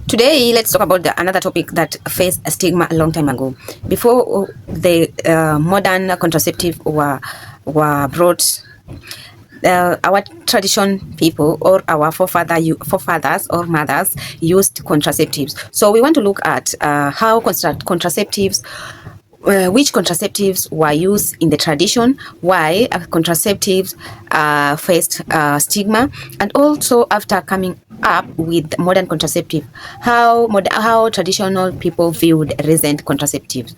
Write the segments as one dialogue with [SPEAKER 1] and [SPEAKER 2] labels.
[SPEAKER 1] Today, let's talk about another topic that faced a stigma a long time ago. Before the modern contraceptive were brought, our tradition people or our forefathers or mothers used contraceptives. So we want to look at how contraceptives which contraceptives were used in the tradition, why contraceptives faced stigma, and also after coming up with modern contraceptive, how traditional people viewed recent contraceptives.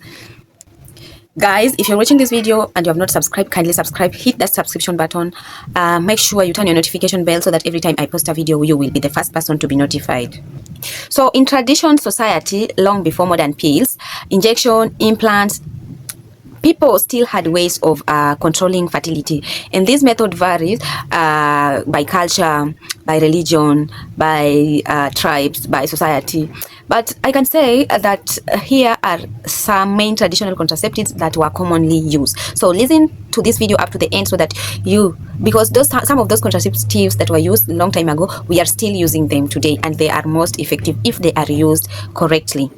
[SPEAKER 1] Guys, if you're watching this video and you have not subscribed, kindly subscribe, hit that subscription button. Make sure you turn your notification bell so that every time I post a video, you will be the first person to be notified. So in tradition society, long before modern pills, injection, implants, people still had ways of controlling fertility, and this method varies by culture, by religion, by tribes, by society. But I can say that here are some main traditional contraceptives that were commonly used. So listen to this video up to the end so that because some of those contraceptives that were used a long time ago, we are still using them today, and they are most effective if they are used correctly.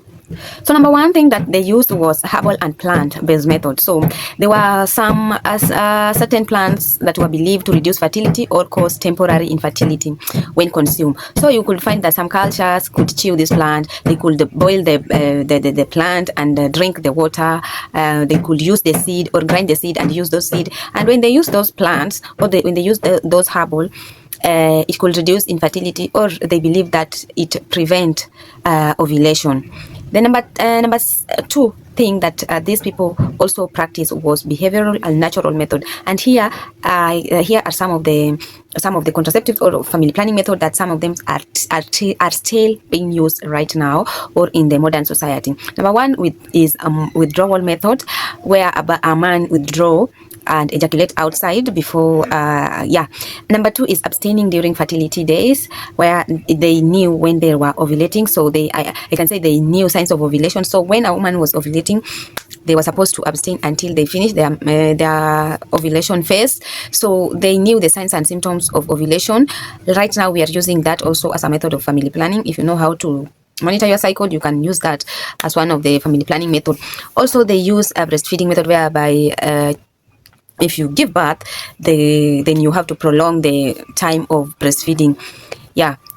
[SPEAKER 1] So number one thing that they used was herbal and plant-based method. So there were some certain plants that were believed to reduce fertility or cause temporary infertility when consumed. So you could find that some cultures could chew this plant, they could boil the plant and drink the water. They could use the seed or grind the seed and use those seed. And when they use those plants or when they use those herbal, it could reduce infertility, or they believe that it prevent ovulation. The number two thing that these people also practice was behavioral and natural method. And here are some of the contraceptive or family planning method that some of them are still being used right now or in the modern society. Number one is withdrawal method, where a man withdraw and ejaculate outside before Number two is abstaining during fertility days, where they knew when they were ovulating. So I can say they knew signs of ovulation. So when a woman was ovulating, they were supposed to abstain until they finished their ovulation phase. So they knew the signs and symptoms of ovulation. Right now we are using that also as a method of family planning. If you know how to monitor your cycle, you can use that as one of the family planning method. Also they use a breastfeeding method, whereby if you give birth, then you have to prolong the time of breastfeeding.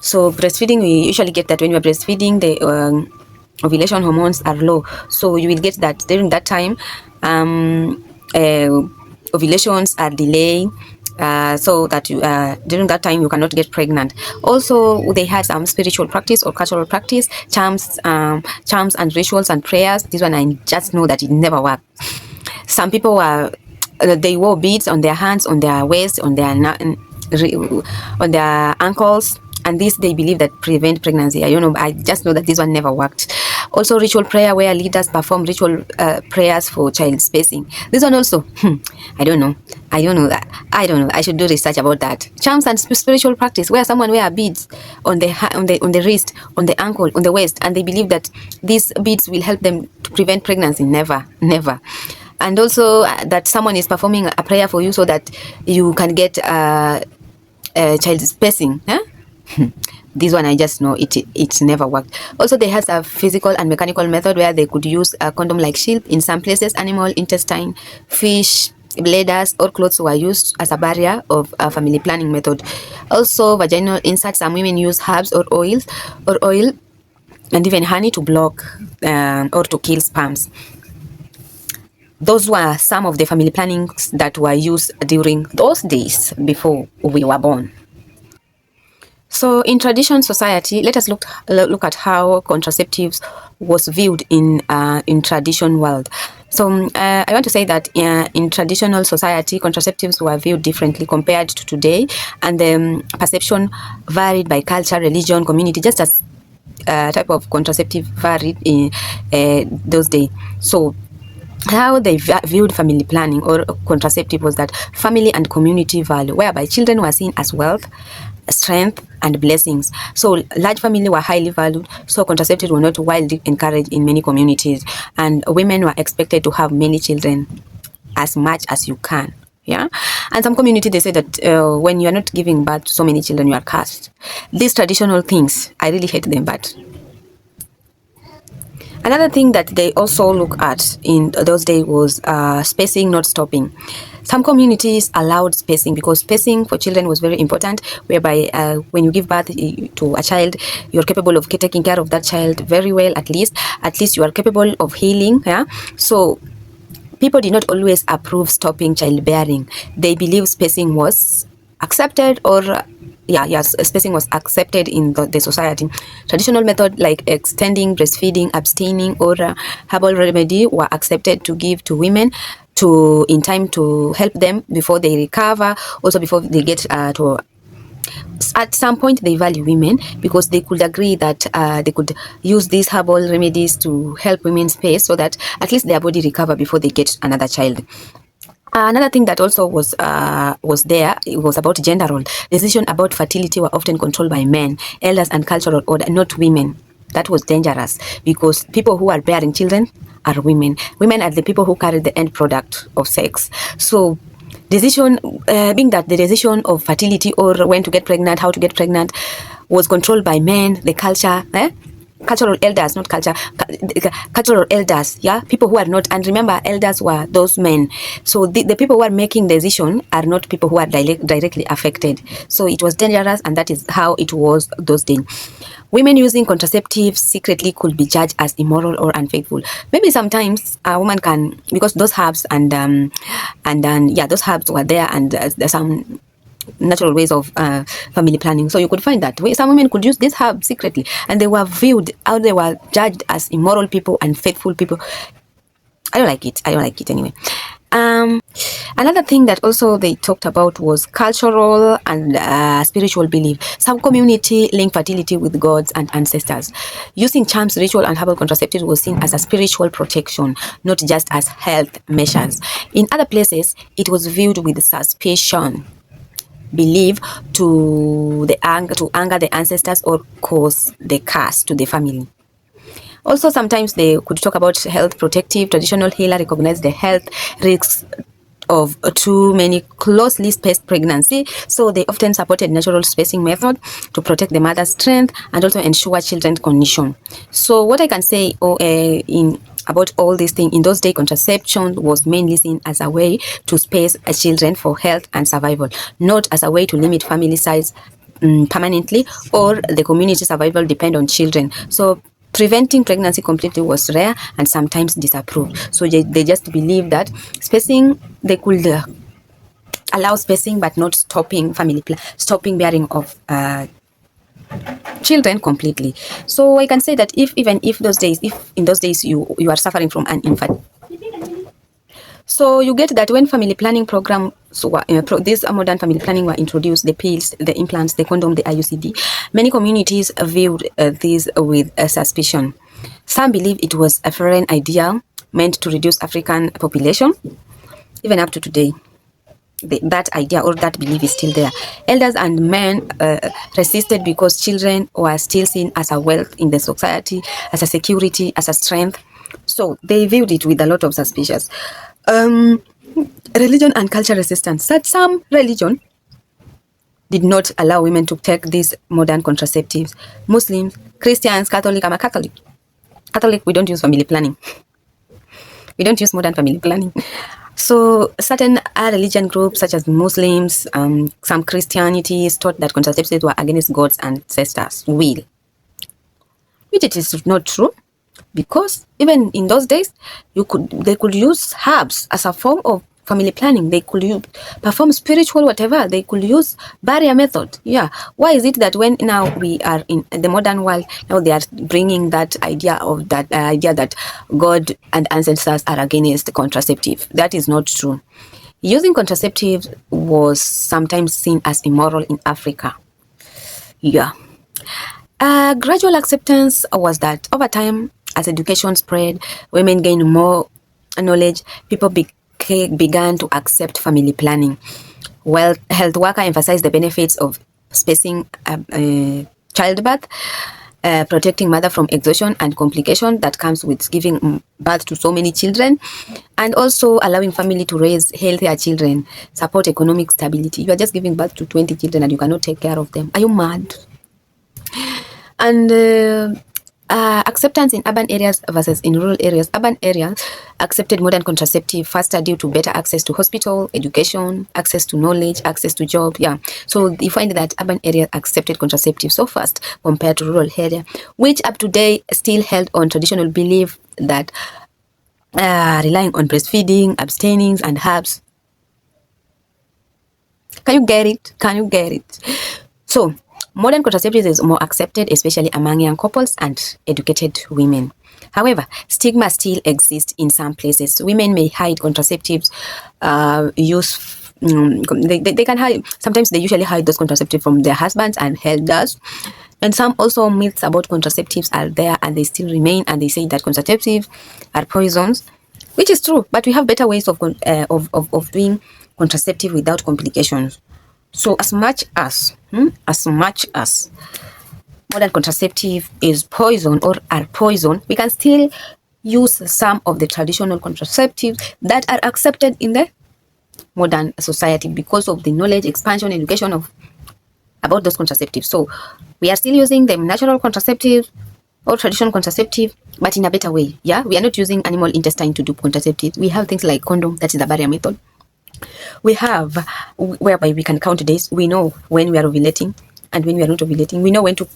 [SPEAKER 1] So breastfeeding, we usually get that when you are breastfeeding, the ovulation hormones are low, so you will get that during that time ovulations are delaying, so that during that time you cannot get pregnant. Also they had some spiritual practice or cultural practice, charms and rituals and prayers. This one I just know that it never worked. Some people they wore beads on their hands, on their waist, on their ankles, and this they believe that prevent pregnancy. I just know that this one never worked. Also ritual prayer, where leaders perform ritual prayers for child spacing. This one also I don't know. I should do research about that. Charms and spiritual practice, where someone wear beads on the wrist, on the ankle, on the waist, and they believe that these beads will help them to prevent pregnancy. Never. And also that someone is performing a prayer for you so that you can get child spacing. This one I just know it never worked. Also they had a physical and mechanical method, where they could use a condom like shield. In some places, animal intestine, fish bladders or clothes were used as a barrier of a family planning method. Also vaginal inserts, some women use herbs or oil and even honey to block or to kill sperms. Those were some of the family plannings that were used during those days before we were born. So in tradition society, let us look at how contraceptives was viewed in tradition world. So I want to say that in traditional society, contraceptives were viewed differently compared to today, and the perception varied by culture, religion, community, just as type of contraceptive varied in those days. So how they viewed family planning or contraceptive was that family and community value, whereby children were seen as wealth, strength, and blessings. So large family were highly valued, so contraceptives were not widely encouraged in many communities, and women were expected to have many children, as much as you can. And some community, they say that when you are not giving birth to so many children, you are cursed. These traditional things, I really hate them, but Another thing that they also look at in those days was spacing, not stopping. Some communities allowed spacing because spacing for children was very important, whereby when you give birth to a child, you're capable of taking care of that child very well, at least you are capable of healing. Yeah. So people did not always approve stopping childbearing. They believe spacing was accepted, or yes, spacing was accepted in the society. Traditional method like extending, breastfeeding, abstaining, or herbal remedy were accepted to give to women to in time to help them before they recover, also before they get to at some point they value women because they could agree that they could use these herbal remedies to help women space so that at least their body recover before they get another child. Another thing that also was there, it was about gender role. Decisions about fertility were often controlled by men, elders, and cultural order, not women. That was dangerous because people who are bearing children are women. Women are the people who carry the end product of sex. So decision, being that the decision of fertility or when to get pregnant, how to get pregnant, was controlled by men, the culture, cultural elders, not culture, cultural elders, yeah, people who are not, and remember, elders were those men. So the people who are making decision are not people who are directly affected. So it was dangerous, and that is how it was those days. Women using contraceptives secretly could be judged as immoral or unfaithful. Maybe sometimes a woman can, because those herbs and then those herbs were there, and there's some natural ways of family planning. So you could find that some women could use this herb secretly, and they were viewed, how they were judged as immoral people, unfaithful people. I don't like it anyway. Another thing that also they talked about was cultural and spiritual belief. Some community link fertility with gods and ancestors. Using charms, ritual, and herbal contraceptives was seen as a spiritual protection, not just as health measures. In other places, it was viewed with suspicion, believe to anger the ancestors or cause the curse to the family. Also, sometimes they could talk about health protective. Traditional healer recognized the health risks of too many closely spaced pregnancy, so they often supported natural spacing method to protect the mother's strength and also ensure children's condition. So what I can say in about all these things, in those days, contraception was mainly seen as a way to space children for health and survival, not as a way to limit family size permanently, or the community survival depend on children. So preventing pregnancy completely was rare and sometimes disapproved. So they just believe that spacing, they could allow spacing but not stopping stopping bearing of children completely. So I can say that if in those days you are suffering from an infant, so you get that when family planning programs, this modern family planning were introduced, the pills, the implants, the condom, the IUCD, many communities viewed this with suspicion. Some believe it was a foreign idea meant to reduce African population. Even up to today, that idea or that belief is still there. Elders and men resisted because children were still seen as a wealth in the society, as a security, as a strength. So they viewed it with a lot of suspicions. Religion and culture resistance. That some religion did not allow women to take these modern contraceptives. Muslims, Christians, Catholic. I'm a Catholic. Catholic, we don't use family planning. We don't use modern family planning. So certain religion groups such as Muslims, some Christianities taught that contraceptives were against God's ancestors' will, which it is not true, because even in those days they could use herbs as a form of family planning. They could perform spiritual whatever. They could use barrier method. Yeah. Why is it that when now we are in the modern world, now they are bringing that idea of that idea that God and ancestors are against contraceptive? That is not true. Using contraceptives was sometimes seen as immoral in Africa. Yeah. Gradual acceptance was that over time, as education spread, women gained more knowledge, people began to accept family planning. Well, health workers emphasized the benefits of spacing childbirth, protecting mother from exhaustion and complication that comes with giving birth to so many children, and also allowing family to raise healthier children, support economic stability. You are just giving birth to 20 children and you cannot take care of them. Are you mad? And Acceptance in urban areas versus in rural areas. Urban areas accepted modern contraceptive faster due to better access to hospital, education, access to knowledge, access to job. Yeah. So you find that urban areas accepted contraceptive so fast compared to rural area, which up to date still held on traditional belief that relying on breastfeeding, abstaining, and herbs. Can you get it? Can you get it? So, modern contraceptives is more accepted, especially among young couples and educated women. However, stigma still exists in some places. Women may hide contraceptives use. They can hide. Sometimes they usually hide those contraceptives from their husbands and elders. And some also myths about contraceptives are there and they still remain. And they say that contraceptives are poisons, which is true. But we have better ways of doing contraceptive without complications. So as much as modern contraceptive is poison or are poison, we can still use some of the traditional contraceptives that are accepted in the modern society because of the knowledge, expansion, education of about those contraceptives. So we are still using the natural contraceptive or traditional contraceptive, but in a better way. Yeah, we are not using animal intestine to do contraceptive. We have things like condom, that is the barrier method. We have whereby we can count days. We know when we are ovulating and when we are not ovulating. We know when to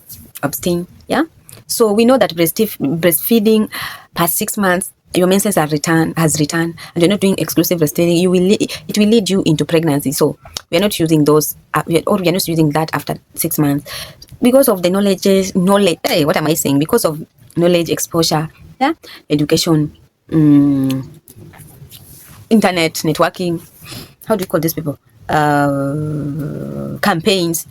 [SPEAKER 1] abstain. Yeah. So we know that breastfeeding past 6 months, your menses has returned, and you're not doing exclusive breastfeeding. It will lead you into pregnancy. So we are not using those, we are not using that after 6 months because of the knowledge. Hey, what am I saying? Because of knowledge, exposure, yeah, education, internet, networking. How do you call these people? Campaigns.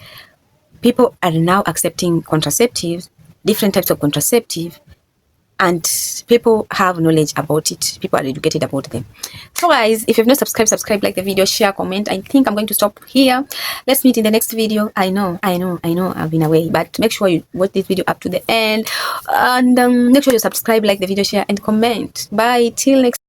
[SPEAKER 1] People are now accepting contraceptives, different types of contraceptive, and people have knowledge about it. People are educated about them. So guys, if you've not subscribed, subscribe, like the video, share, comment. I think I'm going to stop here. Let's meet in the next video. I know I've been away, but make sure you watch this video up to the end, and make sure you subscribe, like the video, share, and comment. Bye till next